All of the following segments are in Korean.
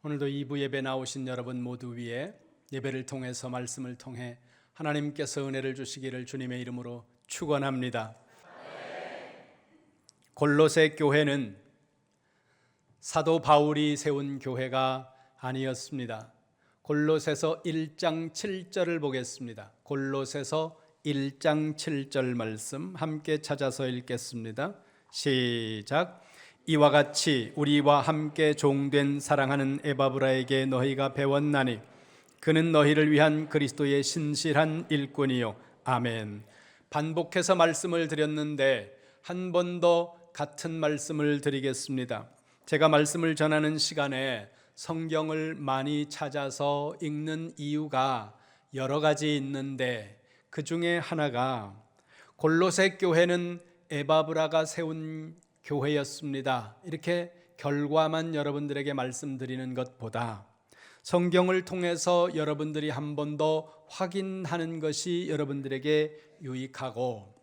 오늘도 2부 예배 나오신 여러분 모두 위에 예배를 통해서 말씀을 통해 하나님께서 은혜를 주시기를 주님의 이름으로 축원합니다. 골로새 교회는 사도 바울이 세운 교회가 아니었습니다. 골로새서 1장 7절을 보겠습니다. 골로새서 1장 7절 말씀 함께 찾아서 읽겠습니다. 시작. 이와 같이 우리와 함께 종된 사랑하는 에바브라에게 너희가 배웠나니 그는 너희를 위한 그리스도의 신실한 일꾼이요. 아멘. 반복해서 말씀을 드렸는데 한 번 더 같은 말씀을 드리겠습니다. 제가 말씀을 전하는 시간에 성경을 많이 찾아서 읽는 이유가 여러 가지 있는데 그 중에 하나가 골로새 교회는 에바브라가 세운 교회였습니다. 이렇게 결과만 여러분들에게 말씀드리는 것보다 성경을 통해서 여러분들이 한 번 더 확인하는 것이 여러분들에게 유익하고,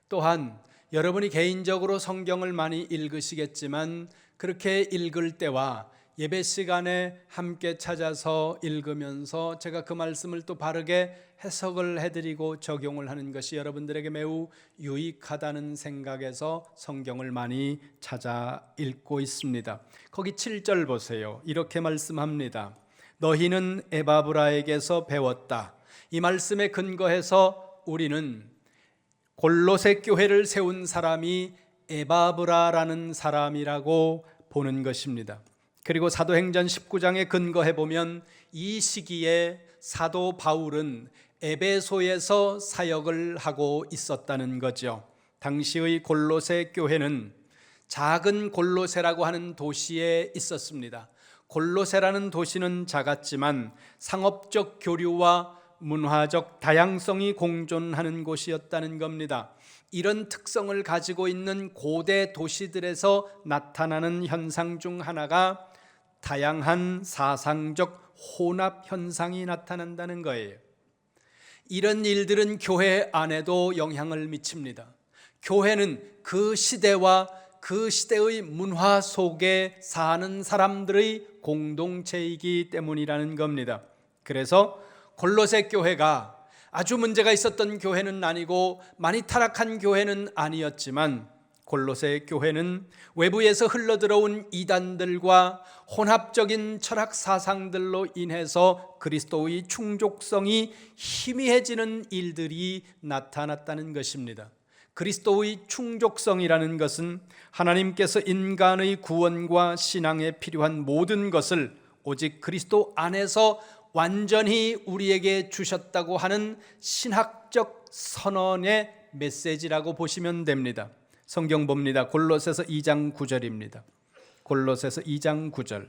또한 여러분이 개인적으로 성경을 많이 읽으시겠지만 그렇게 읽을 때와 예배 시간에 함께 찾아서 읽으면서 제가 그 말씀을 또 바르게 해석을 해드리고 적용을 하는 것이 여러분들에게 매우 유익하다는 생각에서 성경을 많이 찾아 읽고 있습니다. 거기 7절 보세요. 이렇게 말씀합니다. 너희는 에바브라에게서 배웠다. 이 말씀에 근거해서 우리는 골로새 교회를 세운 사람이 에바브라라는 사람이라고 보는 것입니다. 그리고 사도행전 19장에 근거해 보면 이 시기에 사도 바울은 에베소에서 사역을 하고 있었다는 거죠. 당시의 골로새 교회는 작은 골로새라고 하는 도시에 있었습니다. 골로새라는 도시는 작았지만 상업적 교류와 문화적 다양성이 공존하는 곳이었다는 겁니다. 이런 특성을 가지고 있는 고대 도시들에서 나타나는 현상 중 하나가 다양한 사상적 혼합 현상이 나타난다는 거예요. 이런 일들은 교회 안에도 영향을 미칩니다. 교회는 그 시대와 그 시대의 문화 속에 사는 사람들의 공동체이기 때문이라는 겁니다. 그래서 골로새 교회가 아주 문제가 있었던 교회는 아니고 많이 타락한 교회는 아니었지만 골로새 교회는 외부에서 흘러들어온 이단들과 혼합적인 철학 사상들로 인해서 그리스도의 충족성이 희미해지는 일들이 나타났다는 것입니다. 그리스도의 충족성이라는 것은 하나님께서 인간의 구원과 신앙에 필요한 모든 것을 오직 그리스도 안에서 완전히 우리에게 주셨다고 하는 신학적 선언의 메시지라고 보시면 됩니다. 성경 봅니다. 골로새서 2장 9절입니다. 골로새서 2장 9절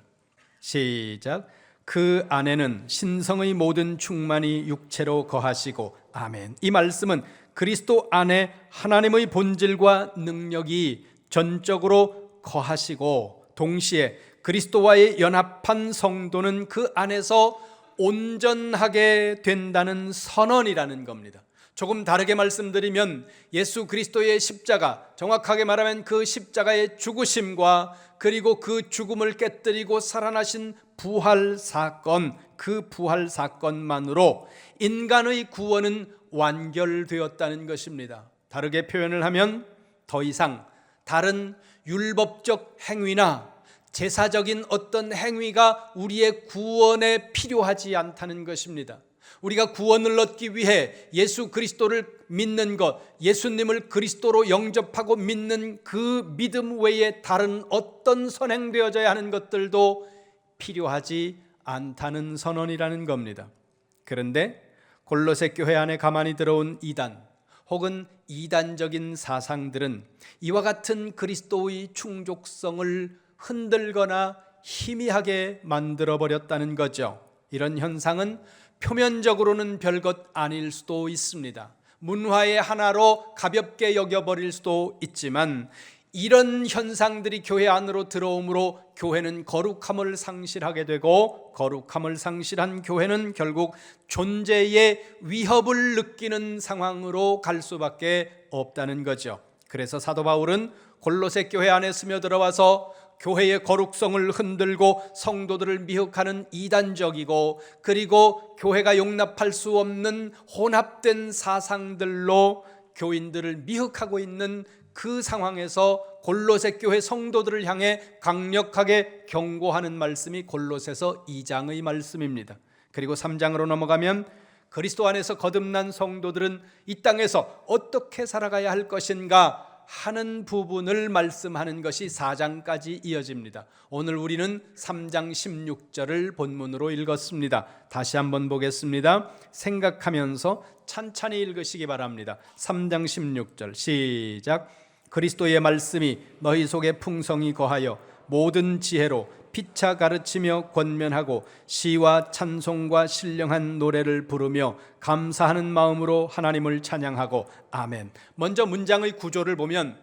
시작. 그 안에는 신성의 모든 충만이 육체로 거하시고. 아멘. 이 말씀은 그리스도 안에 하나님의 본질과 능력이 전적으로 거하시고 동시에 그리스도와의 연합한 성도는 그 안에서 온전하게 된다는 선언이라는 겁니다. 조금 다르게 말씀드리면 예수 그리스도의 십자가, 정확하게 말하면 그 십자가의 죽으심과 그리고 그 죽음을 깨뜨리고 살아나신 부활 사건, 그 부활 사건만으로 인간의 구원은 완결되었다는 것입니다. 다르게 표현을 하면 더 이상 다른 율법적 행위나 제사적인 어떤 행위가 우리의 구원에 필요하지 않다는 것입니다. 우리가 구원을 얻기 위해 예수 그리스도를 믿는 것, 예수님을 그리스도로 영접하고 믿는 그 믿음 외에 다른 어떤 선행되어져야 하는 것들도 필요하지 않다는 선언이라는 겁니다. 그런데 골로새 교회 안에 가만히 들어온 이단 혹은 이단적인 사상들은 이와 같은 그리스도의 충족성을 흔들거나 희미하게 만들어버렸다는 거죠. 이런 현상은 표면적으로는 별것 아닐 수도 있습니다. 문화의 하나로 가볍게 여겨버릴 수도 있지만 이런 현상들이 교회 안으로 들어오므로 교회는 거룩함을 상실하게 되고, 거룩함을 상실한 교회는 결국 존재의 위협을 느끼는 상황으로 갈 수밖에 없다는 거죠. 그래서 사도 바울은 골로새 교회 안에 스며들어와서 교회의 거룩성을 흔들고 성도들을 미혹하는 이단적이고 그리고 교회가 용납할 수 없는 혼합된 사상들로 교인들을 미혹하고 있는 그 상황에서 골로새 교회 성도들을 향해 강력하게 경고하는 말씀이 골로새서 2장의 말씀입니다. 그리고 3장으로 넘어가면 그리스도 안에서 거듭난 성도들은 이 땅에서 어떻게 살아가야 할 것인가 하는 부분을 말씀하는 것이 4장까지 이어집니다. 오늘 우리는 3장 16절을 본문으로 읽었습니다. 다시 한번 보겠습니다. 생각하면서 찬찬히 읽으시기 바랍니다. 3장 16절 시작. 그리스도의 말씀이 너희 속에 풍성히 거하여 모든 지혜로 피차 가르치며 권면하고 시와 찬송과 신령한 노래를 부르며 감사하는 마음으로 하나님을 찬양하고 아멘. 먼저 문장의 구조를 보면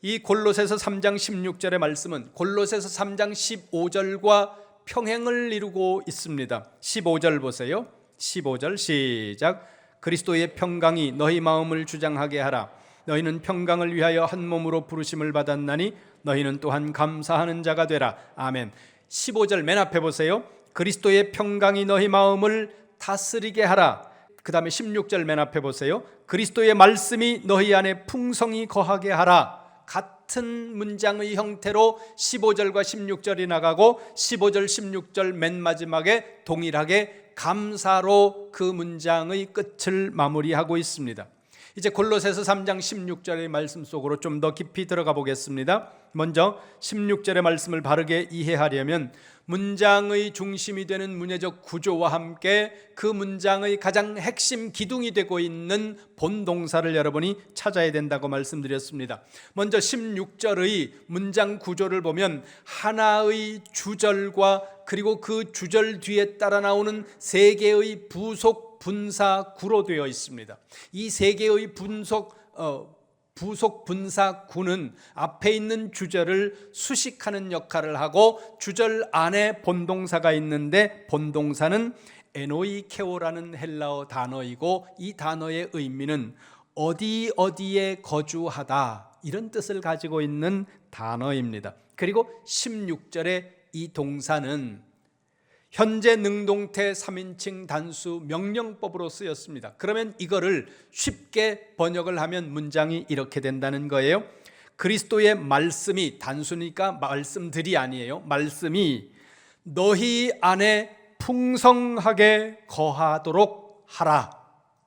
이 골로새서 3장 16절의 말씀은 골로새서 3장 15절과 평행을 이루고 있습니다. 15절 보세요. 15절 시작. 그리스도의 평강이 너희 마음을 주장하게 하라. 너희는 평강을 위하여 한 몸으로 부르심을 받았나니 너희는 또한 감사하는 자가 되라. 아멘. 15절 맨 앞에 보세요. 그리스도의 평강이 너희 마음을 다스리게 하라. 그 다음에 16절 맨 앞에 보세요. 그리스도의 말씀이 너희 안에 풍성히 거하게 하라. 같은 문장의 형태로 15절과 16절이 나가고 15절, 16절 맨 마지막에 동일하게 감사로 그 문장의 끝을 마무리하고 있습니다. 이제 골로새서 3장 16절의 말씀 속으로 좀 더 깊이 들어가 보겠습니다. 먼저 16절의 말씀을 바르게 이해하려면 문장의 중심이 되는 문해적 구조와 함께 그 문장의 가장 핵심 기둥이 되고 있는 본동사를 여러분이 찾아야 된다고 말씀드렸습니다. 먼저 16절의 문장 구조를 보면 하나의 주절과 그리고 그 주절 뒤에 따라 나오는 세 개의 부속 분사구로 되어 있습니다. 이 세 개의 부속 분사구는 앞에 있는 주절을 수식하는 역할을 하고 주절 안에 본동사가 있는데 본동사는 에노이케오라는 헬라어 단어이고 이 단어의 의미는 어디 어디에 거주하다 이런 뜻을 가지고 있는 단어입니다. 그리고 16절의 이 동사는 현재 능동태 3인칭 단수 명령법으로 쓰였습니다. 그러면 이거를 쉽게 번역을 하면 문장이 이렇게 된다는 거예요. 그리스도의 말씀이, 단수니까 말씀들이 아니에요. 말씀이 너희 안에 풍성하게 거하도록 하라.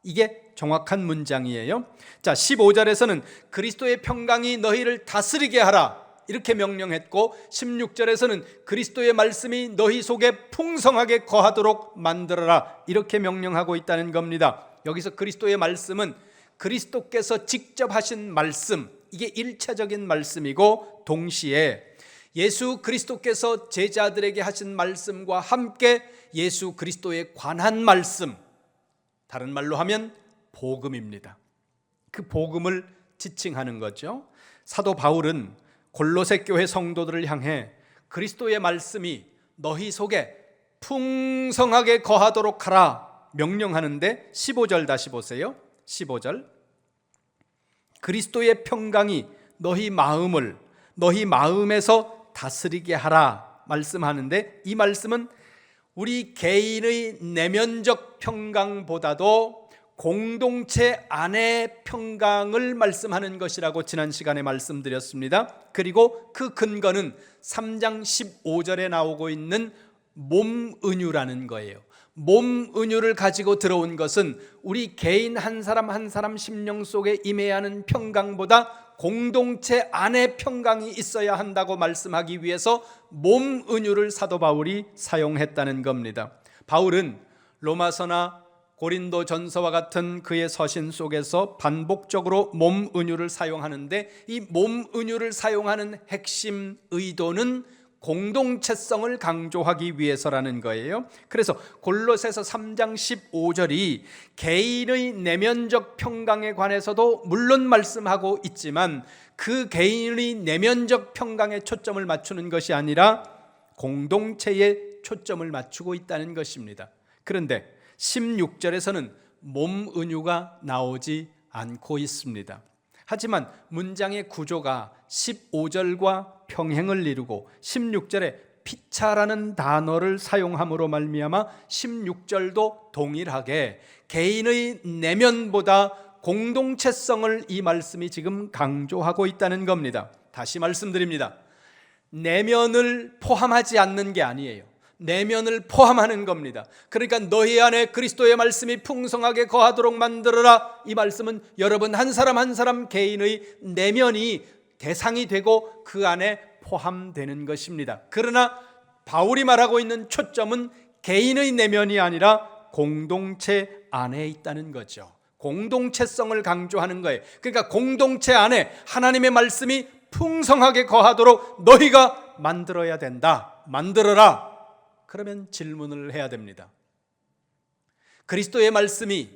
이게 정확한 문장이에요. 자, 15절에서는 그리스도의 평강이 너희를 다스리게 하라 이렇게 명령했고 16절에서는 그리스도의 말씀이 너희 속에 풍성하게 거하도록 만들어라 이렇게 명령하고 있다는 겁니다. 여기서 그리스도의 말씀은 그리스도께서 직접 하신 말씀, 이게 일차적인 말씀이고 동시에 예수 그리스도께서 제자들에게 하신 말씀과 함께 예수 그리스도에 관한 말씀, 다른 말로 하면 복음입니다. 그 복음을 지칭하는 거죠. 사도 바울은 골로새 교회 성도들을 향해 그리스도의 말씀이 너희 속에 풍성하게 거하도록 하라 명령하는데 15절 다시 보세요. 15절 그리스도의 평강이 너희 마음을 너희 마음에서 다스리게 하라 말씀하는데 이 말씀은 우리 개인의 내면적 평강보다도 공동체 안의 평강을 말씀하는 것이라고 지난 시간에 말씀드렸습니다. 그리고 그 근거는 3장 15절에 나오고 있는 몸은유라는 거예요. 몸은유를 가지고 들어온 것은 우리 개인 한 사람 한 사람 심령 속에 임해야 하는 평강보다 공동체 안에 평강이 있어야 한다고 말씀하기 위해서 몸은유를 사도 바울이 사용했다는 겁니다. 바울은 로마서나 고린도 전서와 같은 그의 서신 속에서 반복적으로 몸 은유를 사용하는데 이 몸 은유를 사용하는 핵심 의도는 공동체성을 강조하기 위해서라는 거예요. 그래서 골로새서 3장 15절이 개인의 내면적 평강에 관해서도 물론 말씀하고 있지만 그 개인의 내면적 평강에 초점을 맞추는 것이 아니라 공동체에 초점을 맞추고 있다는 것입니다. 그런데 16절에서는 몸 은유가 나오지 않고 있습니다. 하지만 문장의 구조가 15절과 평행을 이루고 16절에 피차라는 단어를 사용함으로 말미암아 16절도 동일하게 개인의 내면보다 공동체성을 이 말씀이 지금 강조하고 있다는 겁니다. 다시 말씀드립니다. 내면을 포함하지 않는 게 아니에요. 내면을 포함하는 겁니다. 그러니까 너희 안에 그리스도의 말씀이 풍성하게 거하도록 만들어라. 이 말씀은 여러분 한 사람 한 사람 개인의 내면이 대상이 되고 그 안에 포함되는 것입니다. 그러나 바울이 말하고 있는 초점은 개인의 내면이 아니라 공동체 안에 있다는 거죠. 공동체성을 강조하는 거예요. 그러니까 공동체 안에 하나님의 말씀이 풍성하게 거하도록 너희가 만들어야 된다. 만들어라. 그러면 질문을 해야 됩니다. 그리스도의 말씀이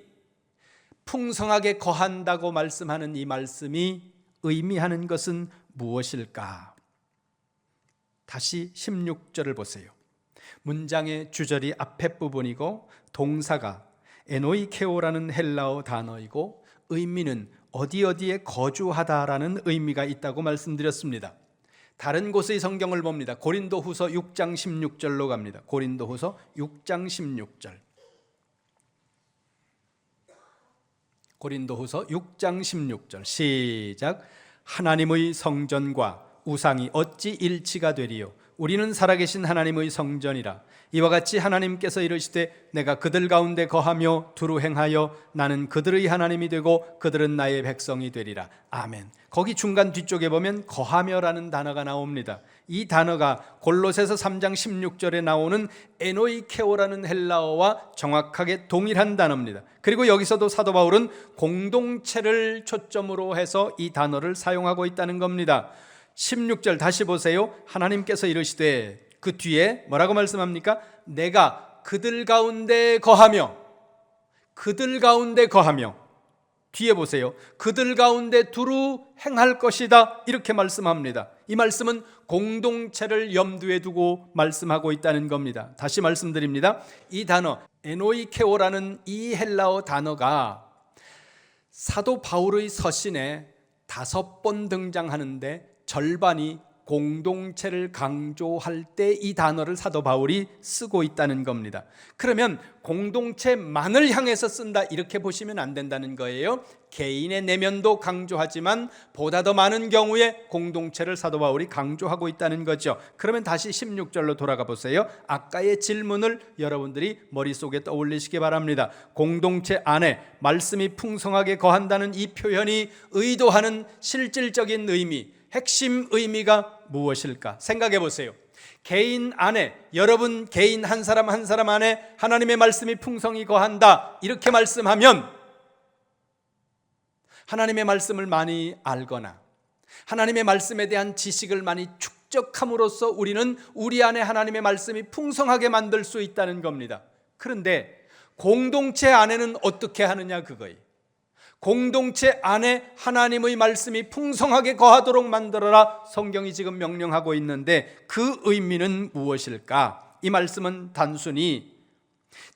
풍성하게 거한다고 말씀하는 이 말씀이 의미하는 것은 무엇일까? 다시 16절을 보세요. 문장의 주절이 앞에 부분이고 동사가 에노이케오라는 헬라어 단어이고 의미는 어디에 거주하다라는 의미가 있다고 말씀드렸습니다. 다른 곳의 성경을 봅니다. 고린도후서 6장 16절로 갑니다. 고린도후서 6장 16절. 고린도후서 6장 16절 시작. 하나님의 성전과 우상이 어찌 일치가 되리요? 우리는 살아계신 하나님의 성전이라. 이와 같이 하나님께서 이르시되 내가 그들 가운데 거하며 두루 행하여 나는 그들의 하나님이 되고 그들은 나의 백성이 되리라. 아멘. 거기 중간 뒤쪽에 보면 거하며라는 단어가 나옵니다. 이 단어가 골로새서 3장 16절에 나오는 에노이케오라는 헬라어와 정확하게 동일한 단어입니다. 그리고 여기서도 사도 바울은 공동체를 초점으로 해서 이 단어를 사용하고 있다는 겁니다. 16절 다시 보세요. 하나님께서 이르시되, 그 뒤에 뭐라고 말씀합니까? 내가 그들 가운데 거하며, 그들 가운데 거하며, 뒤에 보세요. 그들 가운데 두루 행할 것이다. 이렇게 말씀합니다. 이 말씀은 공동체를 염두에 두고 말씀하고 있다는 겁니다. 다시 말씀드립니다. 이 단어 에노이케오라는 이 헬라어 단어가 사도 바울의 서신에 5번 등장하는데 절반이 공동체를 강조할 때 이 단어를 사도 바울이 쓰고 있다는 겁니다. 그러면 공동체만을 향해서 쓴다 이렇게 보시면 안 된다는 거예요. 개인의 내면도 강조하지만 보다 더 많은 경우에 공동체를 사도 바울이 강조하고 있다는 거죠. 그러면 다시 16절로 돌아가 보세요. 아까의 질문을 여러분들이 머릿속에 떠올리시기 바랍니다. 공동체 안에 말씀이 풍성하게 거한다는 이 표현이 의도하는 실질적인 의미, 핵심 의미가 무엇일까? 생각해 보세요. 개인 안에, 여러분 개인 한 사람 한 사람 안에 하나님의 말씀이 풍성히 거한다 이렇게 말씀하면 하나님의 말씀을 많이 알거나 하나님의 말씀에 대한 지식을 많이 축적함으로써 우리는 우리 안에 하나님의 말씀이 풍성하게 만들 수 있다는 겁니다. 그런데 공동체 안에는 어떻게 하느냐 그거예요. 공동체 안에 하나님의 말씀이 풍성하게 거하도록 만들어라 성경이 지금 명령하고 있는데 그 의미는 무엇일까? 이 말씀은 단순히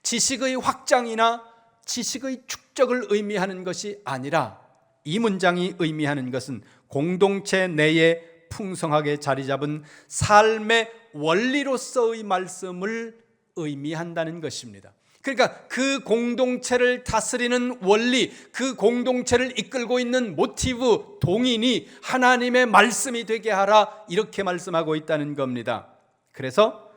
지식의 확장이나 지식의 축적을 의미하는 것이 아니라 이 문장이 의미하는 것은 공동체 내에 풍성하게 자리 잡은 삶의 원리로서의 말씀을 의미한다는 것입니다. 그러니까 그 공동체를 다스리는 원리, 그 공동체를 이끌고 있는 모티브, 동인이 하나님의 말씀이 되게 하라 이렇게 말씀하고 있다는 겁니다. 그래서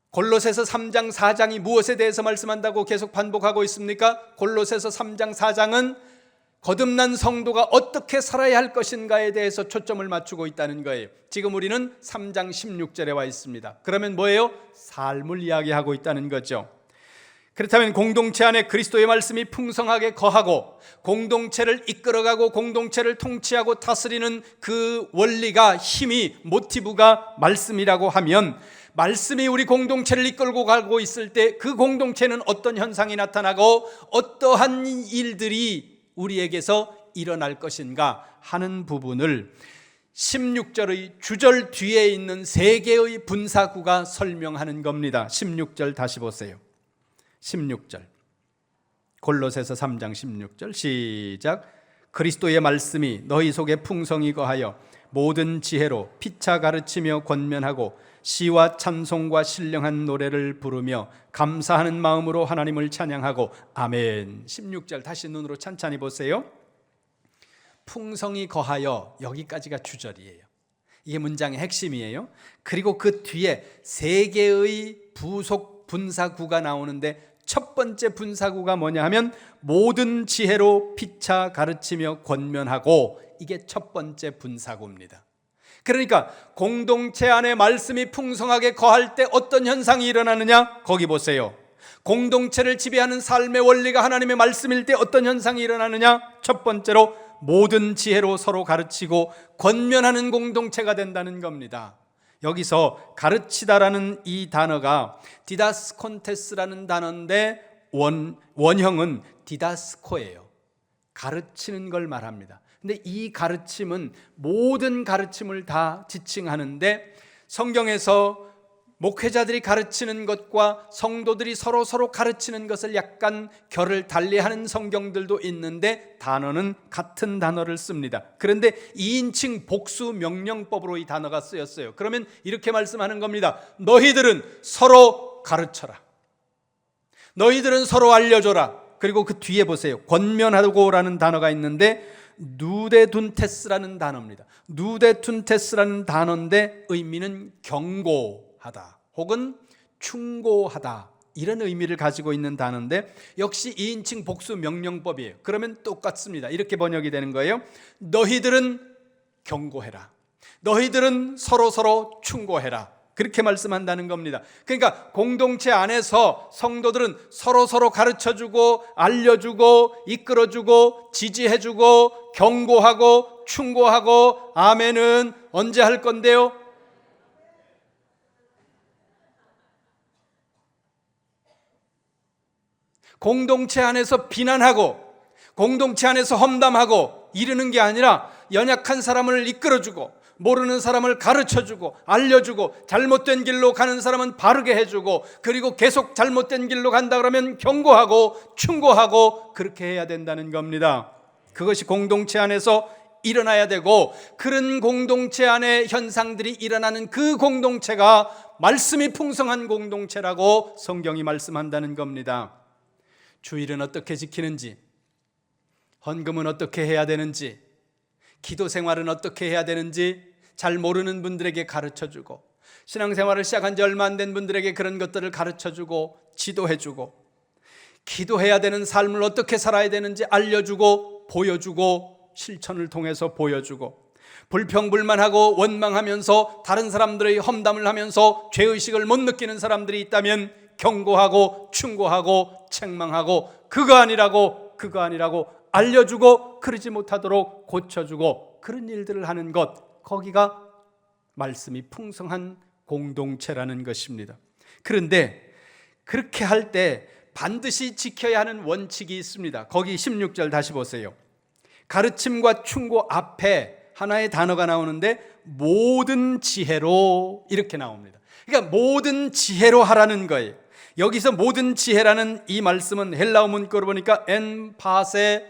골로새서 3장 4장이 무엇에 대해서 말씀한다고 계속 반복하고 있습니까? 골로새서 3장 4장은 거듭난 성도가 어떻게 살아야 할 것인가에 대해서 초점을 맞추고 있다는 거예요. 지금 우리는 3장 16절에 와 있습니다. 그러면 뭐예요? 삶을 이야기하고 있다는 거죠. 그렇다면 공동체 안에 그리스도의 말씀이 풍성하게 거하고 공동체를 이끌어가고 공동체를 통치하고 다스리는 그 원리가, 힘이, 모티브가 말씀이라고 하면 말씀이 우리 공동체를 이끌고 가고 있을 때 그 공동체는 어떤 현상이 나타나고 어떠한 일들이 우리에게서 일어날 것인가 하는 부분을 16절의 주절 뒤에 있는 3개의 분사구가 설명하는 겁니다. 16절 다시 보세요. 16절 골로새서 3장 16절 시작. 그리스도의 말씀이 너희 속에 풍성히 거하여 모든 지혜로 피차 가르치며 권면하고 시와 찬송과 신령한 노래를 부르며 감사하는 마음으로 하나님을 찬양하고 아멘. 16절 다시 눈으로 찬찬히 보세요. 풍성이 거하여, 여기까지가 주절이에요. 이게 문장의 핵심이에요. 그리고 그 뒤에 세 개의 부속 분사구가 나오는데 첫 번째 분사구가 뭐냐 하면 모든 지혜로 피차 가르치며 권면하고, 이게 첫 번째 분사구입니다. 그러니까 공동체 안에 말씀이 풍성하게 거할 때 어떤 현상이 일어나느냐? 거기 보세요. 공동체를 지배하는 삶의 원리가 하나님의 말씀일 때 어떤 현상이 일어나느냐? 첫 번째로 모든 지혜로 서로 가르치고 권면하는 공동체가 된다는 겁니다. 여기서 가르치다라는 이 단어가 디다스콘테스라는 단어인데 원형은 디다스코예요. 가르치는 걸 말합니다. 근데 이 가르침은 모든 가르침을 다 지칭하는데, 성경에서 목회자들이 가르치는 것과 성도들이 서로 가르치는 것을 약간 결을 달리하는 성경들도 있는데 단어는 같은 단어를 씁니다. 그런데 2인칭 복수 명령법으로 이 단어가 쓰였어요. 그러면 이렇게 말씀하는 겁니다. 너희들은 서로 가르쳐라. 너희들은 서로 알려줘라. 그리고 그 뒤에 보세요. 권면하고라는 단어가 있는데 누데둔테스라는 단어입니다. 누데둔테스라는 단어인데 의미는 경고하다 혹은 충고하다, 이런 의미를 가지고 있는 단어인데 역시 2인칭 복수 명령법이에요. 그러면 똑같습니다. 이렇게 번역이 되는 거예요. 너희들은 경고해라. 너희들은 서로 충고해라. 그렇게 말씀한다는 겁니다. 그러니까 공동체 안에서 성도들은 서로 가르쳐주고 알려주고 이끌어주고 지지해주고 경고하고 충고하고 아멘은 언제 할 건데요? 공동체 안에서 비난하고 공동체 안에서 험담하고 이러는 게 아니라 연약한 사람을 이끌어주고 모르는 사람을 가르쳐주고 알려주고 잘못된 길로 가는 사람은 바르게 해주고 그리고 계속 잘못된 길로 간다 그러면 경고하고 충고하고 그렇게 해야 된다는 겁니다. 그것이 공동체 안에서 일어나야 되고, 그런 공동체 안에 현상들이 일어나는 그 공동체가 말씀이 풍성한 공동체라고 성경이 말씀한다는 겁니다. 주일은 어떻게 지키는지, 헌금은 어떻게 해야 되는지, 기도 생활은 어떻게 해야 되는지 잘 모르는 분들에게 가르쳐주고, 신앙생활을 시작한 지 얼마 안 된 분들에게 그런 것들을 가르쳐주고 지도해주고, 기도해야 되는 삶을 어떻게 살아야 되는지 알려주고 보여주고 실천을 통해서 보여주고, 불평불만하고 원망하면서 다른 사람들의 험담을 하면서 죄의식을 못 느끼는 사람들이 있다면 경고하고 충고하고 책망하고 그거 아니라고 알려주고 그러지 못하도록 고쳐주고, 그런 일들을 하는 것, 거기가 말씀이 풍성한 공동체라는 것입니다. 그런데 그렇게 할 때 반드시 지켜야 하는 원칙이 있습니다. 거기 16절 다시 보세요. 가르침과 충고 앞에 하나의 단어가 나오는데 모든 지혜로 이렇게 나옵니다. 그러니까 모든 지혜로 하라는 거예요. 여기서 모든 지혜라는 이 말씀은 헬라어 문구로 보니까 엔파세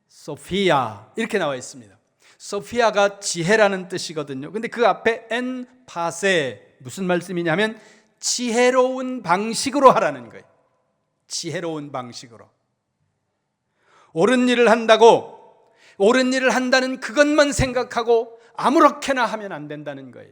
소피아 이렇게 나와 있습니다. 소피아가 지혜라는 뜻이거든요. 근데 그 앞에 엔파세 무슨 말씀이냐면 지혜로운 방식으로 하라는 거예요. 지혜로운 방식으로. 옳은 일을 한다고 옳은 일을 한다는 그것만 생각하고 아무렇게나 하면 안 된다는 거예요.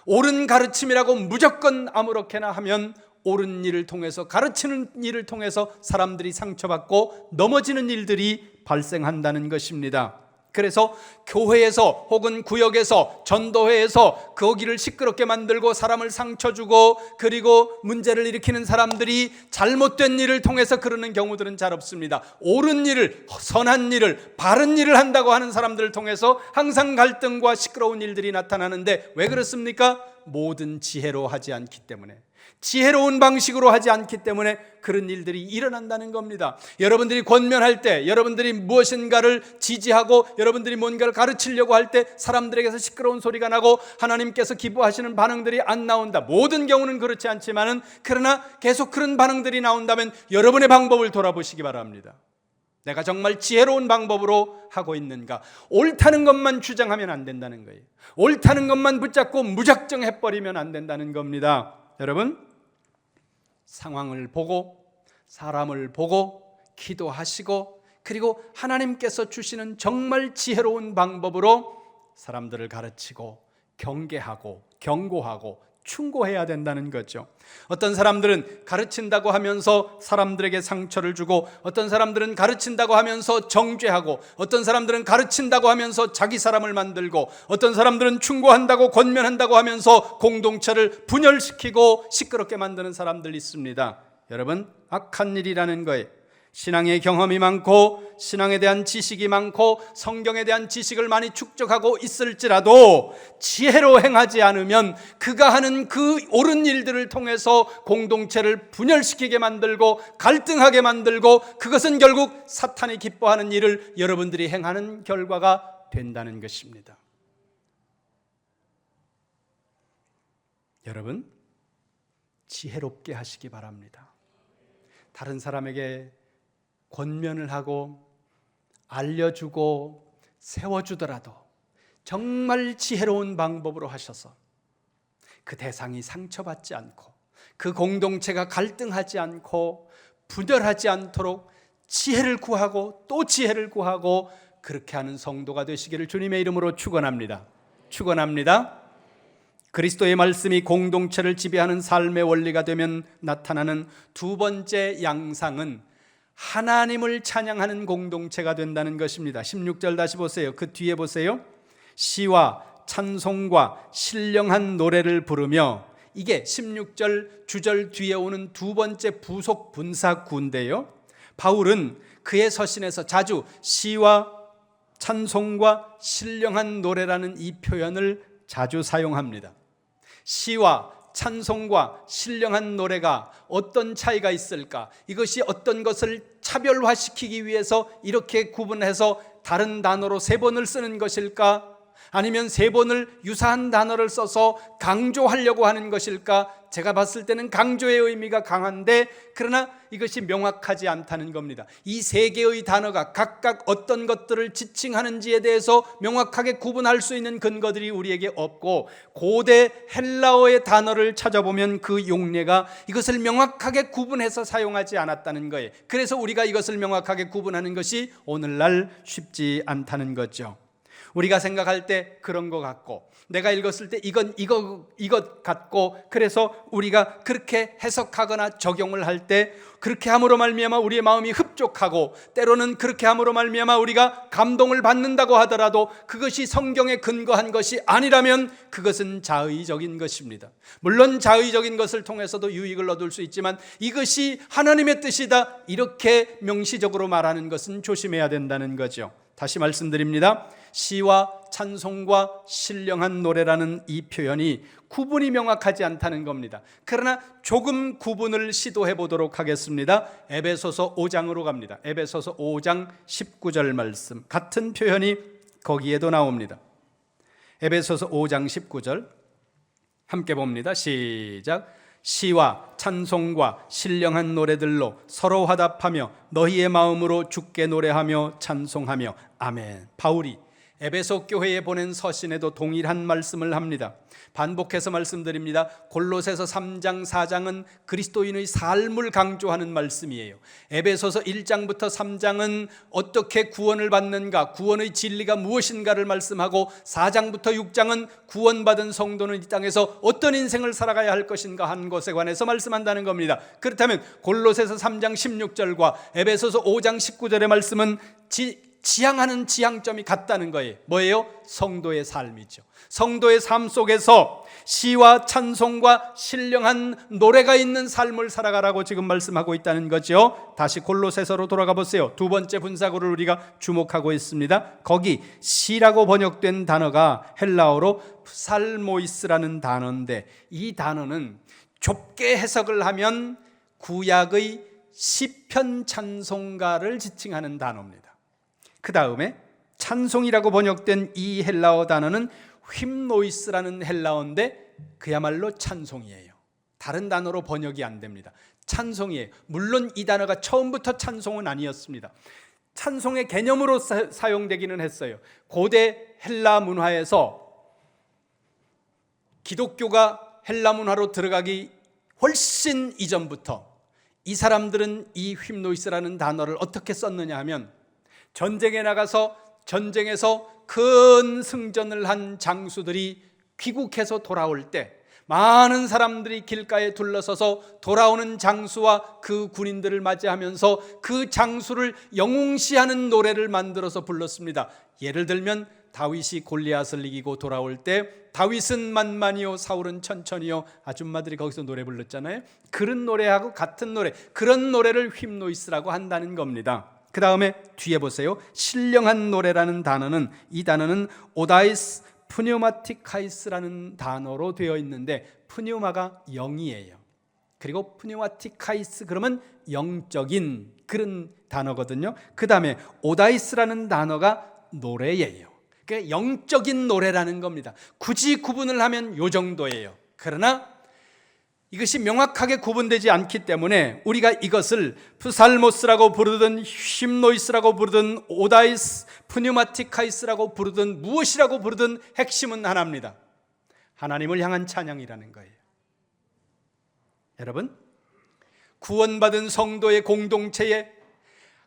옳은 가르침이라고 무조건 아무렇게나 하면 옳은 일을 통해서, 가르치는 일을 통해서 사람들이 상처받고 넘어지는 일들이 발생한다는 것입니다. 그래서 교회에서 혹은 구역에서 전도회에서 거기를 시끄럽게 만들고 사람을 상처 주고 그리고 문제를 일으키는 사람들이 잘못된 일을 통해서 그러는 경우들은 잘 없습니다. 옳은 일을, 선한 일을, 바른 일을 한다고 하는 사람들을 통해서 항상 갈등과 시끄러운 일들이 나타나는데 왜 그렇습니까? 모든 지혜로 하지 않기 때문에, 지혜로운 방식으로 하지 않기 때문에 그런 일들이 일어난다는 겁니다. 여러분들이 권면할 때, 여러분들이 무엇인가를 지지하고 여러분들이 뭔가를 가르치려고 할 때 사람들에게서 시끄러운 소리가 나고 하나님께서 기뻐하시는 반응들이 안 나온다. 모든 경우는 그렇지 않지만은 그러나 계속 그런 반응들이 나온다면 여러분의 방법을 돌아보시기 바랍니다. 내가 정말 지혜로운 방법으로 하고 있는가? 옳다는 것만 주장하면 안 된다는 거예요. 옳다는 것만 붙잡고 무작정 해버리면 안 된다는 겁니다. 여러분, 상황을 보고 사람을 보고 기도하시고, 그리고 하나님께서 주시는 정말 지혜로운 방법으로 사람들을 가르치고 경계하고 경고하고 충고해야 된다는 거죠. 어떤 사람들은 가르친다고 하면서 사람들에게 상처를 주고, 어떤 사람들은 가르친다고 하면서 정죄하고, 어떤 사람들은 가르친다고 하면서 자기 사람을 만들고, 어떤 사람들은 충고한다고 권면한다고 하면서 공동체를 분열시키고 시끄럽게 만드는 사람들이 있습니다. 여러분, 악한 일이라는 거예요. 신앙의 경험이 많고 신앙에 대한 지식이 많고 성경에 대한 지식을 많이 축적하고 있을지라도 지혜로 행하지 않으면 그가 하는 그 옳은 일들을 통해서 공동체를 분열시키게 만들고 갈등하게 만들고, 그것은 결국 사탄이 기뻐하는 일을 여러분들이 행하는 결과가 된다는 것입니다. 여러분, 지혜롭게 하시기 바랍니다. 다른 사람에게 권면을 하고 알려주고 세워주더라도 정말 지혜로운 방법으로 하셔서 그 대상이 상처받지 않고 그 공동체가 갈등하지 않고 분열하지 않도록 지혜를 구하고 또 지혜를 구하고, 그렇게 하는 성도가 되시기를 주님의 이름으로 축원합니다. 축원합니다. 그리스도의 말씀이 공동체를 지배하는 삶의 원리가 되면 나타나는 두 번째 양상은 하나님을 찬양하는 공동체가 된다는 것입니다. 16절 다시 보세요. 그 뒤에 보세요. 시와 찬송과 신령한 노래를 부르며, 이게 16절 주절 뒤에 오는 두 번째 부속 분사구인데요, 바울은 그의 서신에서 자주 시와 찬송과 신령한 노래라는 이 표현을 자주 사용합니다. 시와 찬송과 신령한 노래가 어떤 차이가 있을까? 이것이 어떤 것을 차별화시키기 위해서 이렇게 구분해서 다른 단어로 세 번을 쓰는 것일까? 아니면 세 번을 유사한 단어를 써서 강조하려고 하는 것일까? 제가 봤을 때는 강조의 의미가 강한데, 그러나 이것이 명확하지 않다는 겁니다. 이 세 개의 단어가 각각 어떤 것들을 지칭하는지에 대해서 명확하게 구분할 수 있는 근거들이 우리에게 없고, 고대 헬라어의 단어를 찾아보면 그 용례가 이것을 명확하게 구분해서 사용하지 않았다는 거예요. 그래서 우리가 이것을 명확하게 구분하는 것이 오늘날 쉽지 않다는 거죠. 우리가 생각할 때 그런 것 같고, 내가 읽었을 때 이것 같고, 그래서 우리가 그렇게 해석하거나 적용을 할 때 그렇게 함으로 말미암아 우리의 마음이 흡족하고, 때로는 그렇게 함으로 말미암아 우리가 감동을 받는다고 하더라도 그것이 성경에 근거한 것이 아니라면 그것은 자의적인 것입니다. 물론 자의적인 것을 통해서도 유익을 얻을 수 있지만 이것이 하나님의 뜻이다 이렇게 명시적으로 말하는 것은 조심해야 된다는 거죠. 다시 말씀드립니다. 시와 찬송과 신령한 노래라는 이 표현이 구분이 명확하지 않다는 겁니다. 그러나 조금 구분을 시도해 보도록 하겠습니다. 에베소서 5장으로 갑니다. 에베소서 5장 19절 말씀, 같은 표현이 거기에도 나옵니다. 에베소서 5장 19절 함께 봅니다. 시작. 시와 찬송과 신령한 노래들로 서로 화답하며 너희의 마음으로 주께 노래하며 찬송하며. 아멘. 바울이 에베소 교회에 보낸 서신에도 동일한 말씀을 합니다. 반복해서 말씀드립니다. 골로새서 3장 4장은 그리스도인의 삶을 강조하는 말씀이에요. 에베소서 1장부터 3장은 어떻게 구원을 받는가, 구원의 진리가 무엇인가를 말씀하고, 4장부터 6장은 구원받은 성도는 이 땅에서 어떤 인생을 살아가야 할 것인가 하는 것에 관해서 말씀한다는 겁니다. 그렇다면 골로새서 3장 16절과 에베소서 5장 19절의 말씀은 지향하는 지향점이 같다는 거예요. 뭐예요? 성도의 삶이죠. 성도의 삶 속에서 시와 찬송과 신령한 노래가 있는 삶을 살아가라고 지금 말씀하고 있다는 거죠. 다시 골로새서로 돌아가 보세요. 두 번째 분사구를 우리가 주목하고 있습니다. 거기 시라고 번역된 단어가 헬라어로 프살모이스라는 단어인데, 이 단어는 좁게 해석을 하면 구약의 시편 찬송가를 지칭하는 단어입니다. 그 다음에 찬송이라고 번역된 이 헬라어 단어는 휄노이스라는 헬라어인데 그야말로 찬송이에요. 다른 단어로 번역이 안 됩니다. 찬송이에요. 물론 이 단어가 처음부터 찬송은 아니었습니다. 찬송의 개념으로 사용되기는 했어요. 고대 헬라 문화에서 기독교가 헬라 문화로 들어가기 훨씬 이전부터 이 사람들은 이 휄노이스라는 단어를 어떻게 썼느냐 하면, 전쟁에 나가서 전쟁에서 큰 승전을 한 장수들이 귀국해서 돌아올 때 많은 사람들이 길가에 둘러서서 돌아오는 장수와 그 군인들을 맞이하면서 그 장수를 영웅시하는 노래를 만들어서 불렀습니다. 예를 들면 다윗이 골리앗을 이기고 돌아올 때 다윗은 만만이요 사울은 천천히요, 아줌마들이 거기서 노래 불렀잖아요. 그런 노래하고 같은 노래, 그런 노래를 휄노이스라고 한다는 겁니다. 그 다음에 뒤에 보세요. 신령한 노래라는 단어는, 이 단어는 오다이스 푸뉴마티카이스라는 단어로 되어 있는데, 푸뉴마가 영이에요. 그리고 푸뉴마티카이스 그러면 영적인 그런 단어거든요. 그 다음에 오다이스라는 단어가 노래예요. 그러니까 영적인 노래라는 겁니다. 굳이 구분을 하면 요 정도예요. 그러나 이것이 명확하게 구분되지 않기 때문에 우리가 이것을 프살모스라고 부르든 휄노이스라고 부르든 오다이스 푸뉴마티카이스라고 부르든 무엇이라고 부르든 핵심은 하나입니다. 하나님을 향한 찬양이라는 거예요. 여러분, 구원받은 성도의 공동체에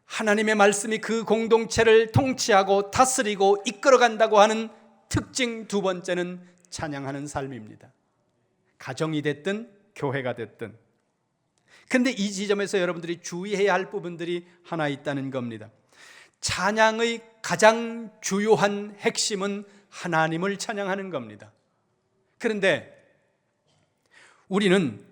하나님의 말씀이 그 공동체를 통치하고 다스리고 이끌어간다고 하는 특징 두 번째는 찬양하는 삶입니다. 가정이 됐든 교회가 됐든. 근데 이 지점에서 여러분들이 주의해야 할 부분들이 하나 있다는 겁니다. 찬양의 가장 주요한 핵심은 하나님을 찬양하는 겁니다. 그런데 우리는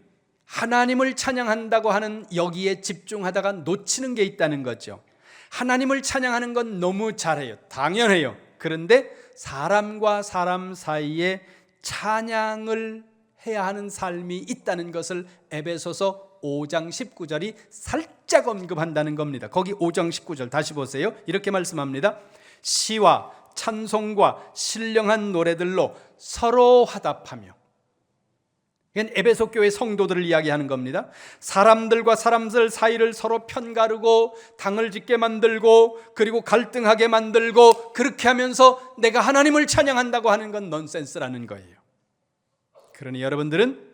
하나님을 찬양한다고 하는 여기에 집중하다가 놓치는 게 있다는 거죠. 하나님을 찬양하는 건 너무 잘해요. 당연해요. 그런데 사람과 사람 사이에 찬양을 해야 하는 삶이 있다는 것을 에베소서 5장 19절이 살짝 언급한다는 겁니다. 거기 5장 19절 다시 보세요. 이렇게 말씀합니다. 시와 찬송과 신령한 노래들로 서로 화답하며. 이건 에베소 교회 성도들을 이야기하는 겁니다. 사람들과 사람들 사이를 서로 편가르고 당을 짓게 만들고 그리고 갈등하게 만들고 그렇게 하면서 내가 하나님을 찬양한다고 하는 건 넌센스라는 거예요. 그러니 여러분들은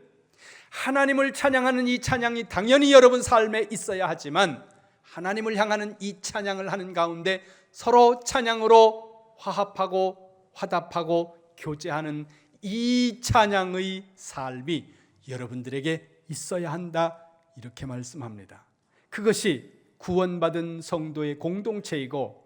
하나님을 찬양하는 이 찬양이 당연히 여러분 삶에 있어야 하지만, 하나님을 향하는 이 찬양을 하는 가운데 서로 찬양으로 화합하고 화답하고 교제하는 이 찬양의 삶이 여러분들에게 있어야 한다, 이렇게 말씀합니다. 그것이 구원받은 성도의 공동체이고,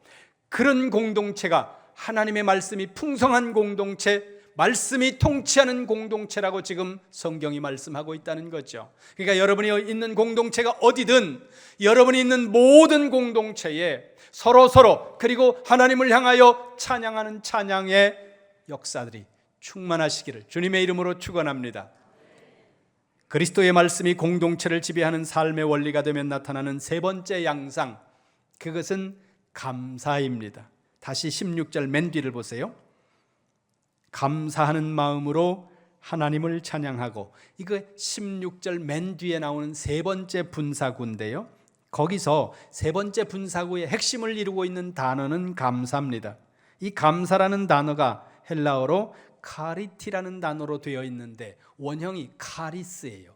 그런 공동체가 하나님의 말씀이 풍성한 공동체, 말씀이 통치하는 공동체라고 지금 성경이 말씀하고 있다는 거죠. 그러니까 여러분이 있는 공동체가 어디든 여러분이 있는 모든 공동체에 서로 그리고 하나님을 향하여 찬양하는 찬양의 역사들이 충만하시기를 주님의 이름으로 축원합니다. 그리스도의 말씀이 공동체를 지배하는 삶의 원리가 되면 나타나는 세 번째 양상, 그것은 감사입니다. 다시 16절 맨 뒤를 보세요. 감사하는 마음으로 하나님을 찬양하고, 이거 16절 맨 뒤에 나오는 세 번째 분사구인데요, 거기서 세 번째 분사구의 핵심을 이루고 있는 단어는 감사입니다. 이 감사라는 단어가 헬라어로 카리티라는 단어로 되어 있는데 원형이 카리스예요.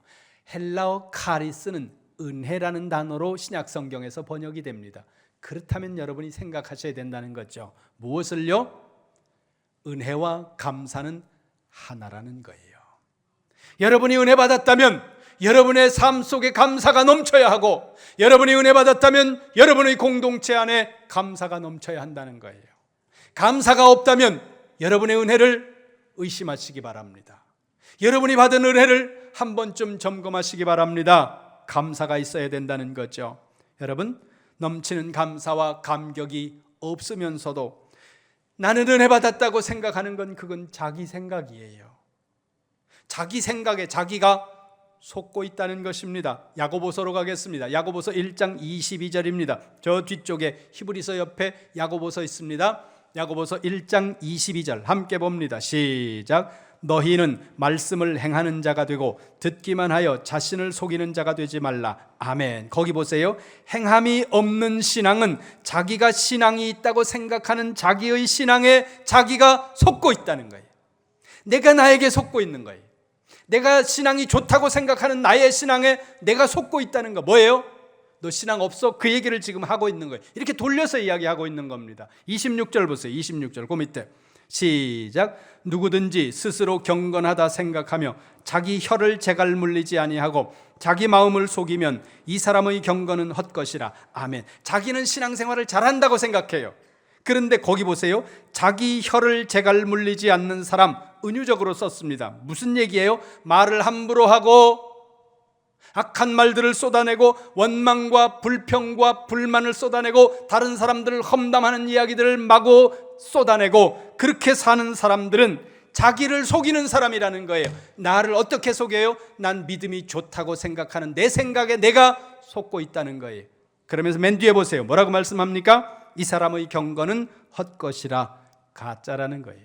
헬라어 카리스는 은혜라는 단어로 신약 성경에서 번역이 됩니다. 그렇다면 여러분이 생각하셔야 된다는 거죠. 무엇을요? 은혜와 감사는 하나라는 거예요. 여러분이 은혜 받았다면 여러분의 삶 속에 감사가 넘쳐야 하고, 여러분이 은혜 받았다면 여러분의 공동체 안에 감사가 넘쳐야 한다는 거예요. 감사가 없다면 여러분의 은혜를 의심하시기 바랍니다. 여러분이 받은 은혜를 한 번쯤 점검하시기 바랍니다. 감사가 있어야 된다는 거죠. 여러분, 넘치는 감사와 감격이 없으면서도 나는 은혜 받았다고 생각하는 건 그건 자기 생각이에요. 자기 생각에 자기가 속고 있다는 것입니다. 야고보서로 가겠습니다. 야고보서 1장 22절입니다. 저 뒤쪽에 히브리서 옆에 야고보서 있습니다. 야고보서 1장 22절 함께 봅니다. 시작. 너희는 말씀을 행하는 자가 되고 듣기만 하여 자신을 속이는 자가 되지 말라. 아멘. 거기 보세요. 행함이 없는 신앙은 자기가 신앙이 있다고 생각하는 자기의 신앙에 자기가 속고 있다는 거예요. 내가 나에게 속고 있는 거예요. 내가 신앙이 좋다고 생각하는 나의 신앙에 내가 속고 있다는 거. 뭐예요? 너 신앙 없어? 그 얘기를 지금 하고 있는 거예요. 이렇게 돌려서 이야기하고 있는 겁니다. 26절 보세요. 26절 그 밑에 시작. 누구든지 스스로 경건하다 생각하며 자기 혀를 제갈 물리지 아니하고 자기 마음을 속이면 이 사람의 경건은 헛것이라. 아멘. 자기는 신앙생활을 잘한다고 생각해요. 그런데 거기 보세요. 자기 혀를 제갈 물리지 않는 사람, 은유적으로 썼습니다. 무슨 얘기예요? 말을 함부로 하고 악한 말들을 쏟아내고 원망과 불평과 불만을 쏟아내고 다른 사람들을 험담하는 이야기들을 마구 쏟아내고 그렇게 사는 사람들은 자기를 속이는 사람이라는 거예요. 나를 어떻게 속여요? 난 믿음이 좋다고 생각하는 내 생각에 내가 속고 있다는 거예요. 그러면서 맨 뒤에 보세요. 뭐라고 말씀합니까? 이 사람의 경건은 헛것이라. 가짜라는 거예요.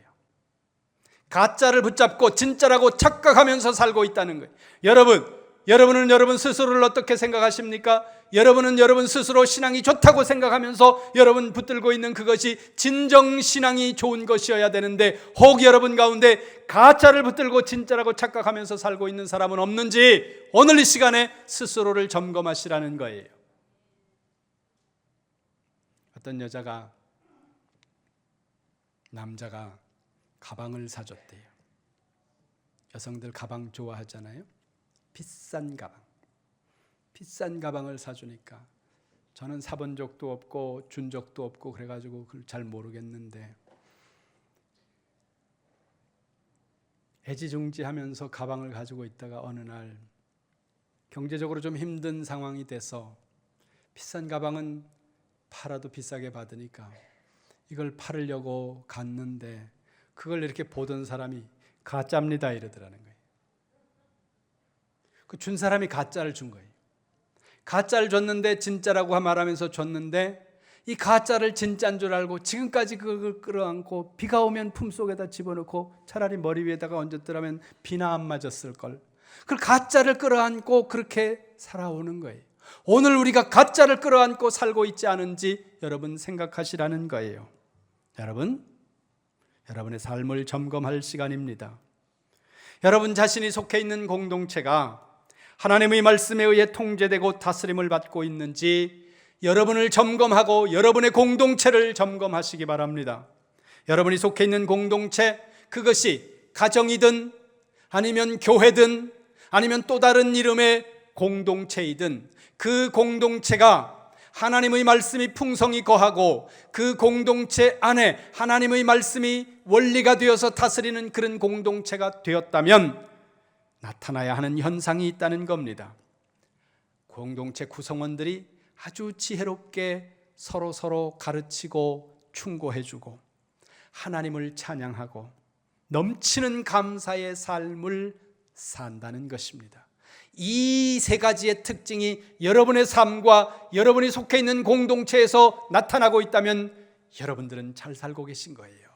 가짜를 붙잡고 진짜라고 착각하면서 살고 있다는 거예요. 여러분은 여러분 스스로를 어떻게 생각하십니까? 여러분은 여러분 스스로 신앙이 좋다고 생각하면서 여러분 붙들고 있는 그것이 진정 신앙이 좋은 것이어야 되는데 혹 여러분 가운데 가짜를 붙들고 진짜라고 착각하면서 살고 있는 사람은 없는지 오늘 이 시간에 스스로를 점검하시라는 거예요. 어떤 남자가 가방을 사줬대요. 여성들 가방 좋아하잖아요. 비싼 가방을 사주니까 저는 사본 적도 없고 준 적도 없고 그래가지고 그걸 잘 모르겠는데 애지중지하면서 가방을 가지고 있다가 어느 날 경제적으로 좀 힘든 상황이 돼서 비싼 가방은 팔아도 비싸게 받으니까 이걸 팔으려고 갔는데 그걸 이렇게 보던 사람이 가짜입니다 이러더라는 거예요. 그 준 사람이 가짜를 준 거예요. 가짜를 줬는데 진짜라고 말하면서 줬는데 이 가짜를 진짜인 줄 알고 지금까지 그걸 끌어안고 비가 오면 품속에다 집어넣고 차라리 머리 위에다가 얹었더라면 비나 안 맞았을 걸. 그걸 가짜를 끌어안고 그렇게 살아오는 거예요. 오늘 우리가 가짜를 끌어안고 살고 있지 않은지 여러분 생각하시라는 거예요. 여러분의 삶을 점검할 시간입니다. 여러분 자신이 속해 있는 공동체가 하나님의 말씀에 의해 통제되고 다스림을 받고 있는지 여러분을 점검하고 여러분의 공동체를 점검하시기 바랍니다. 여러분이 속해 있는 공동체, 그것이 가정이든 아니면 교회든 아니면 또 다른 이름의 공동체이든 그 공동체가 하나님의 말씀이 풍성히 거하고 그 공동체 안에 하나님의 말씀이 원리가 되어서 다스리는 그런 공동체가 되었다면 나타나야 하는 현상이 있다는 겁니다. 공동체 구성원들이 아주 지혜롭게 서로 가르치고 충고해주고 하나님을 찬양하고 넘치는 감사의 삶을 산다는 것입니다. 이 세 가지의 특징이 여러분의 삶과 여러분이 속해 있는 공동체에서 나타나고 있다면 여러분들은 잘 살고 계신 거예요.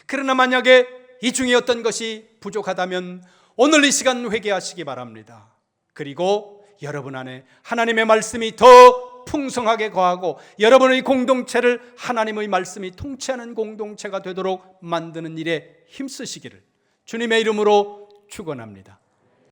그러나 만약에 이 중에 어떤 것이 부족하다면 오늘 이 시간 회개하시기 바랍니다. 그리고 여러분 안에 하나님의 말씀이 더 풍성하게 거하고 여러분의 공동체를 하나님의 말씀이 통치하는 공동체가 되도록 만드는 일에 힘쓰시기를 주님의 이름으로 축원합니다.